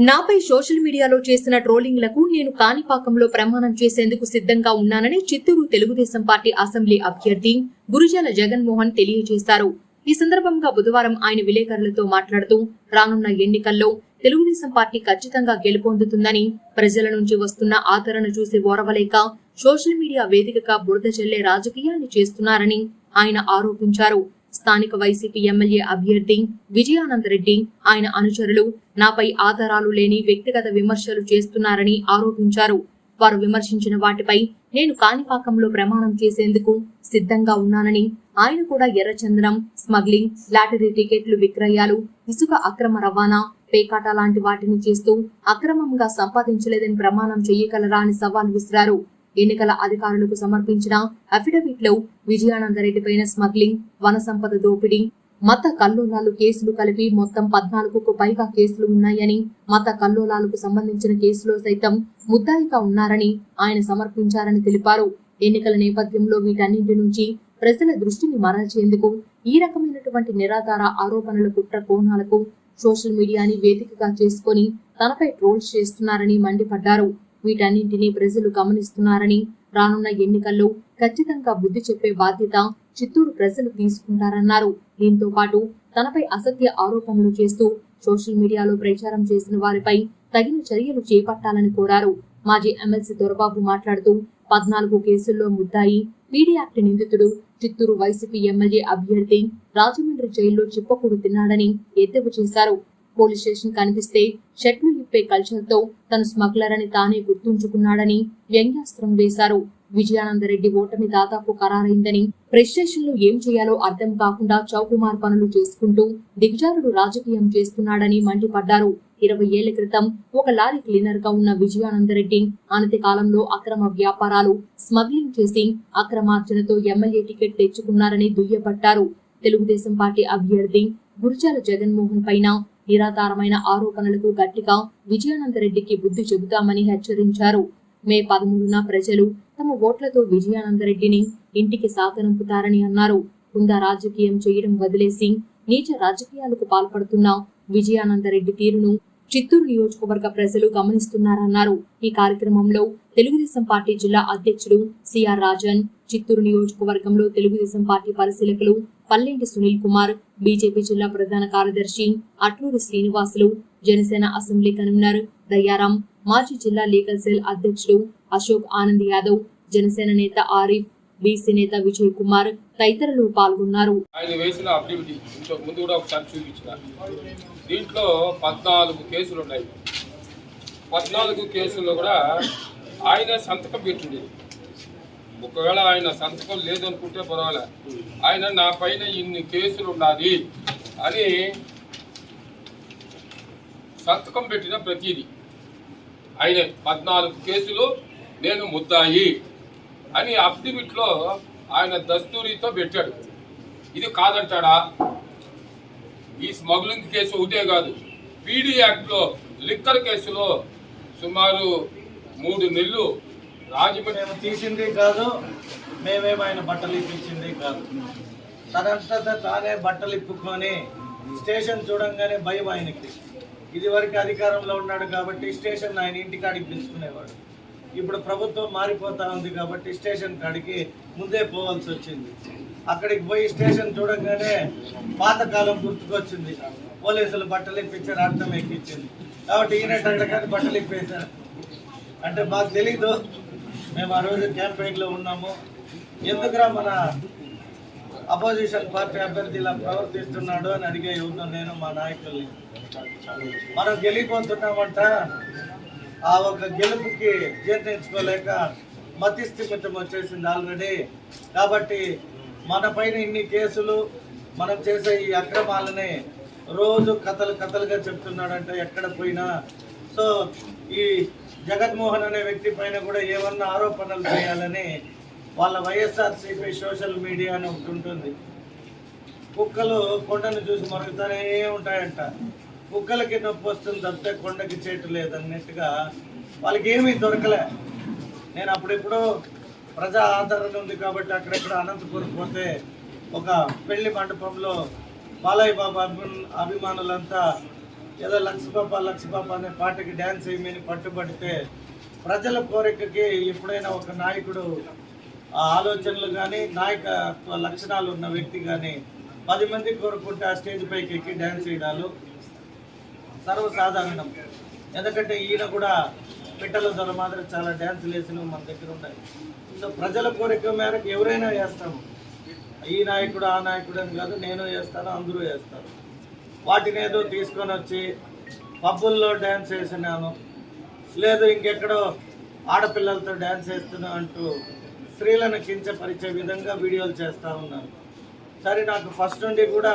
నాపై సోషల్ మీడియాలో చేసిన ట్రోలింగ్లకు నేను కాణిపాకంలో ప్రమాణం చేసేందుకు సిద్ధంగా ఉన్నానని చిత్తూరు తెలుగుదేశం పార్టీ అసెంబ్లీ అభ్యర్థి గురుజాల జగన్మోహన్ తెలియజేశారు. ఈ సందర్భంగా బుధవారం ఆయన విలేకరులతో మాట్లాడుతూ రానున్న ఎన్నికల్లో తెలుగుదేశం పార్టీ ఖచ్చితంగా గెలుపొందుతుందని, ప్రజల నుంచి వస్తున్న ఆదరణ చూసి ఓరవలేక సోషల్ మీడియా వేదికగా బురద చల్లే రాజకీయాన్ని చేస్తున్నారని ఆయన ఆరోపించారు. స్థానిక వైసీపీ ఎమ్మెల్యే అభ్యర్థి విజయానందరెడ్డి, ఆయన అనుచరులు నాపై ఆధారాలు లేని వ్యక్తిగత విమర్శలు చేస్తున్నారని ఆరోపించారు. వారు విమర్శించిన వాటిపై నేను కాణిపాకంలో ప్రమాణం చేసేందుకు సిద్ధంగా ఉన్నానని, ఆయన కూడా ఎర్రచందనం స్మగ్లింగ్, లాటరీ టికెట్లు విక్రయాలు, ఇసుక అక్రమ రవాణా, పేకాట లాంటి వాటిని చేస్తూ అక్రమంగా సంపాదించలేదని ప్రమాణం చేయగలరా అని సవాల్ విసిరారు. ఎన్నికల అధికారులకు సమర్పించిన అఫిడవిట్ లో విజయానందరెడ్డి పైన స్మగ్లింగ్, వన సంపద దోపిడీ, మత కల్లోలాలు కేసులు కలిపి మొత్తం 14కు పైగా కేసులు ఉన్నాయని, మత కల్లోలాలకు సంబంధించిన కేసులో సైతం ముద్దాయిగా ఉన్నారని ఆయన సమర్పించారని తెలిపారు. ఎన్నికల నేపథ్యంలో వీటన్నింటి నుంచి ప్రజల దృష్టిని మరల్చేందుకు ఈ రకమైనటువంటి నిరాధార ఆరోపణల కుట్ర కోణాలకు సోషల్ మీడియాని వేదికగా చేసుకుని తనపై ట్రోల్స్ చేస్తున్నారని మండిపడ్డారు. వీటన్నింటినీ ప్రజలు గమనిస్తున్నారని, రానున్న ఎన్నికల్లో ఖచ్చితంగా బుద్ధి చెప్పే బాధ్యత చిత్తూరు ప్రజలు తీసుకుంటారన్నారు. దీంతో పాటు తనపై అసత్య ఆరోపణలు చేస్తూ సోషల్ మీడియాలో ప్రచారం చేసిన వారిపై తగిన చర్యలు చేపట్టాలని కోరారు. మాజీ ఎమ్మెల్సీ దొరబాబు మాట్లాడుతూ 14 కేసుల్లో ముద్దాయి, పీడీ యాక్ట్ నిందితుడు, చిత్తూరు వైసీపీ ఎమ్మెల్యే అభ్యర్థి రాజమండ్రి జైల్లో చిప్పకూడు తిన్నాడని ఎద్దేవా చేశారు. పోలీస్ స్టేషన్ కనిపిస్తే షర్ట్లు ఇప్పే కల్చర్ తో తను స్మగ్లర్ అని తానే గుర్తుంచుకున్నాడని వ్యంగ్యాస్త్రం వేశారు. విజయానందరెడ్డి ఓటమి దాదాపు ఖరారైందని, ప్రెస్ స్టేషన్ లో ఏం చేయాలో అర్థం కాకుండా చౌకుమార్ పనులు చేసుకుంటూ దిగజారుడు రాజకీయం చేస్తున్నాడని మండిపడ్డారు. 20 ఏళ్ల క్రితం ఒక లారీ క్లీనర్ గా ఉన్న విజయానందరెడ్డి అనతి కాలంలో అక్రమ వ్యాపారాలు, స్మగ్లింగ్ చేసి అక్రమార్జనతో ఎమ్మెల్యే టికెట్ తెచ్చుకున్నారని దుయ్యబట్టారు. తెలుగుదేశం పార్టీ అభ్యర్థి గురుజాల జగన్మోహన్ పైన నిరాధారమైన ఆరోపణలకు గట్టిగా విజయానందరెడ్డికి బుద్ధి చెబుతామని హెచ్చరించారు. మే 13న ప్రజలు తమ ఓట్లతో విజయానందరెడ్డిని ఇంటికి సాగనంపుతారని అన్నారు. హుందా రాజకీయం చేయడం వదిలేసి నీచ రాజకీయాలకు పాల్పడుతున్న విజయానందరెడ్డి తీరును చిత్తూరు నియోజకవర్గ ప్రజలు గమనిస్తున్నారన్నారు. ఈ కార్యక్రమంలో తెలుగుదేశం పార్టీ జిల్లా అధ్యక్షుడు సిఆర్ రాజన్, చిత్తూరు నియోజకవర్గంలో తెలుగుదేశం పార్టీ పరిశీలకులు పల్లెంటి సునీల్ కుమార్, బీజేపీ జిల్లా ప్రధాన కార్యదర్శి అట్లూరి శ్రీనివాసులు, జనసేన అసెంబ్లీ కన్వీనర్ దయారాం, మాజీ జిల్లా లీగల్ సెల్ అధ్యక్షుడు అశోక్ ఆనంద్ యాదవ్, జనసేన నేత ఆరిఫ్, బీసీ నేత విజయ్ కుమార్ తదితరులు పాల్గొన్నారు. దీంట్లో 14 కేసులు ఉన్నాయి. 14 కేసుల్లో కూడా ఆయన సంతకం పెట్టింది. ఒకవేళ ఆయన సంతకం లేదనుకుంటే పర్వాలే, ఆయన నా పైన ఇన్ని కేసులు ఉన్నది అని సంతకం పెట్టిన ప్రతిదీ ఆయన 14 కేసులు నేను ముద్దాయి అని అఫిడవిట్లో ఆయన దస్తూరితో పెట్టాడు. ఇది కాదంటాడా? ఈ స్మగ్లింగ్ కేసు ఒకటే కాదు, పీడీ యాక్ట్లో లిక్కర్ కేసులో సుమారు 3 నెలలు రాజమండ్రి తీసింది కాదు, మేమేమైన బట్టలు ఇప్పించింది కాదు. తనంతా తానే బట్టలు ఇప్పుకొని స్టేషన్ చూడంగానే భయం ఆయనకి. ఇది వరకు అధికారంలో ఉన్నాడు కాబట్టి స్టేషన్ ఆయన ఇంటికాడికి పిలుచుకునేవాడు. ఇప్పుడు ప్రభుత్వం మారిపోతా ఉంది కాబట్టి స్టేషన్ కాడికి ముందే పోవాల్సి వచ్చింది. అక్కడికి పోయి స్టేషన్ చూడంగానే పాతకాలం గుర్తుకొచ్చింది. పోలీసులు బట్టలు ఇప్పించారు, అర్థం ఎక్కించింది కాబట్టి ఈయన కానీ బట్టలు ఇప్పేశారు. అంటే మాకు తెలీదు, మేము ఆ రోజు క్యాంపెయిన్లో ఉన్నాము. ఎందుకురా మన అపోజిషన్ పార్టీ అభ్యర్థి ఇలా ప్రవర్తిస్తున్నాడు అని అడిగే యువత నేను మా నాయకుల్ని. మనం గెలిపోతున్నామంట, ఆ ఒక గెలుపుకి జీర్ణించుకోలేక మతిస్థిమితం వచ్చేసింది ఆల్రెడీ. కాబట్టి మన పైన ఇన్ని కేసులు, మనం చేసే ఈ అక్రమాలని రోజు కథలుగా చెప్తున్నాడంటే ఎక్కడ పోయినా. సో ఈ జగన్మోహన్ అనే వ్యక్తి పైన కూడా ఏమన్నా ఆరోపణలు చేయాలని వాళ్ళ వైఎస్ఆర్సీపీ సోషల్ మీడియా అని ఒకటి ఉంటుంది. కుక్కలు కొండను చూసి మరుగుతూనే ఉంటాయంట. కుక్కలకి నొప్పి వస్తుంది తప్పితే కొండకి చేటు లేదన్నట్టుగా వాళ్ళకి ఏమీ దొరకలే. నేను అప్పుడెప్పుడో ప్రజా ఆదరణ ఉంది కాబట్టి అక్కడెక్కడ అనంతపురం పోతే ఒక పెళ్లి మండపంలో బాలయ్య బాబా అభిమానులంతా ఏదో లక్ష పాప అనే పాటకి డ్యాన్స్ వేయమని పట్టుబడితే ప్రజల కోరికకి ఎప్పుడైనా ఒక నాయకుడు ఆ ఆలోచనలు కానీ నాయకత్వ లక్షణాలు ఉన్న వ్యక్తి కానీ 10 మంది కోరుకుంటే ఆ స్టేజ్ పైకి ఎక్కి డ్యాన్స్ వేయడాలు సర్వసాధారణం. ఎందుకంటే ఈయన కూడా పిట్టల ధర మాత్రం చాలా డ్యాన్సులు వేసినవి మన దగ్గర ఉన్నాయి. సో ప్రజల కోరిక మేరకు ఎవరైనా వేస్తాము. ఈ నాయకుడు ఆ నాయకుడు అని కాదు, నేను వేస్తాను, అందరూ వేస్తారు. వాటిని ఏదో తీసుకొని వచ్చి పబ్బుల్లో డ్యాన్స్ వేసినాను, లేదు ఇంకెక్కడో ఆడపిల్లలతో డ్యాన్స్ వేస్తున్నా అంటూ స్త్రీలను కించపరిచే విధంగా వీడియోలు చేస్తూ ఉన్నారు. సరే, నాకు ఫస్ట్ నుండి కూడా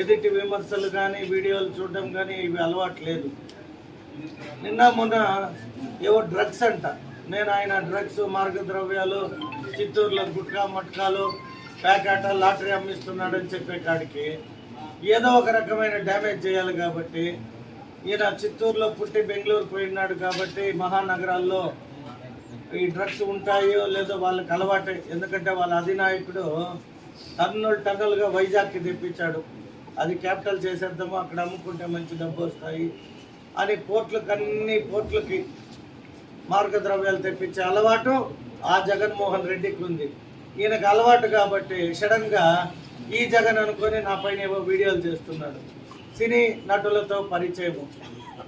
ఎదుటి విమర్శలు కానీ వీడియోలు చూడడం కానీ ఇవి అలవాటు లేదు. నిన్న మొన్న ఏవో డ్రగ్స్ అంట, నేను ఆయన డ్రగ్స్ మార్గద్రవ్యాలు చిత్తూరులో గుట్కా మట్కాలు ప్యాకెట్ లాటరీ అమ్మిస్తున్నాడని చెప్పే కాడికి ఏదో ఒక రకమైన డ్యామేజ్ చేయాలి. కాబట్టి ఈయన చిత్తూరులో పుట్టి బెంగళూరు పోయినాడు కాబట్టి మహానగరాల్లో ఈ డ్రగ్స్ ఉంటాయో లేదో వాళ్ళకి అలవాటు. ఎందుకంటే వాళ్ళ అధినాయకుడు టన్నులుగా వైజాగ్కి తెప్పించాడు. అది క్యాపిటల్ చేసేద్దాము, అక్కడ అమ్ముకుంటే మంచి డబ్బు వస్తాయి అని అన్ని పోర్ట్లకి మార్గద్రవ్యాలు తెప్పించే అలవాటు ఆ జగన్మోహన్ రెడ్డికి ఉంది. ఈయనకు అలవాటు కాబట్టి సడన్గా ఈ జగన్ అనుకొని నా పైన ఏవో వీడియోలు చేస్తున్నాడు. సినీ నటులతో పరిచయము.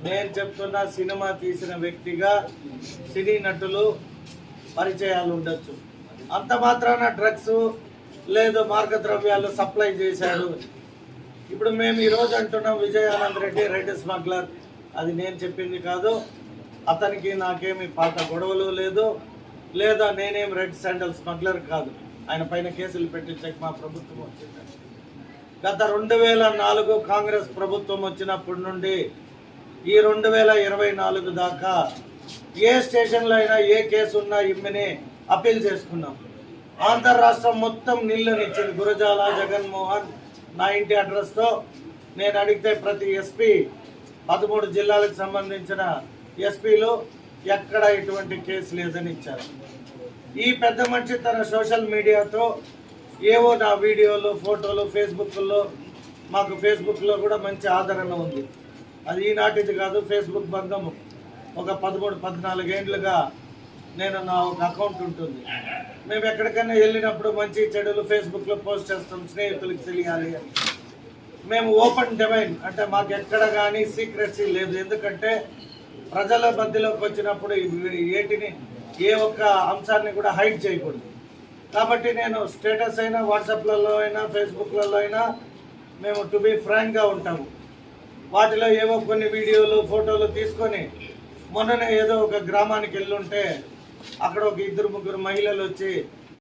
నేను చెప్తున్నా, సినిమా తీసిన వ్యక్తిగా సినీ నటులు పరిచయాలు ఉండొచ్చు. అంత మాత్రాన డ్రగ్స్ లేదు మార్గద్రవ్యాలు సప్లై చేశాడు. ఇప్పుడు మేము ఈరోజు అంటున్నాం విజయానంద్ రెడ్డి రెడ్ స్మగ్లర్. అది నేను చెప్పింది కాదు. అతనికి నాకేమి పాత గొడవలు లేదు, లేదా నేనేం రెడ్ శాండల్ స్మగ్లర్ కాదు. ఆయన పైన కేసులు పెట్టించక మా ప్రభుత్వం వచ్చింది. గత 2004 కాంగ్రెస్ ప్రభుత్వం వచ్చినప్పటి నుండి ఈ 2024 దాకా ఏ స్టేషన్లో అయినా ఏ కేసు ఉన్నా ఇమ్మని అప్పీల్ చేసుకున్నాం. ఆంధ్ర రాష్ట్రం మొత్తం నిల్లునిచ్చింది. గురజాల జగన్మోహన్ నా ఇంటి అడ్రస్తో నేను అడిగితే ప్రతి ఎస్పీ 13 జిల్లాలకు సంబంధించిన ఎస్పీలు ఎక్కడ ఇటువంటి కేసు లేదని ఇచ్చారు. ఈ పెద్ద మనిషి తన సోషల్ మీడియాతో ఏవో నా వీడియోలు ఫోటోలు ఫేస్బుక్లో, మాకు ఫేస్బుక్లో కూడా మంచి ఆదరణ ఉంది. అది ఈనాటిది కాదు, ఫేస్బుక్ బంధము ఒక 13-14 ఏళ్ళుగా నేను నా ఒక అకౌంట్ ఉంటుంది. మేము ఎక్కడికైనా వెళ్ళినప్పుడు మంచి చెడులు ఫేస్బుక్లో పోస్ట్ చేస్తాం, స్నేహితులకు తెలియాలి అని. మేము ఓపెన్ డొమైన్, అంటే మాకు ఎక్కడ కానీ సీక్రెట్సీ లేదు. ఎందుకంటే ప్రజల మధ్యలోకి వచ్చినప్పుడు ఏ ఒక్క అంశాన్ని కూడా హైడ్ చేయకూడదు. కాబట్టి నేను స్టేటస్ అయినా వాట్సాప్లలో అయినా ఫేస్బుక్లలో అయినా మేము టు బీ ఫ్రాంక్గా ఉంటాము. వాటిలో ఏవో కొన్ని వీడియోలు ఫోటోలు తీసుకొని మొన్ననే ఏదో ఒక గ్రామానికి వెళ్ళుంటే అక్కడ ఒక 2-3 మహిళలు వచ్చి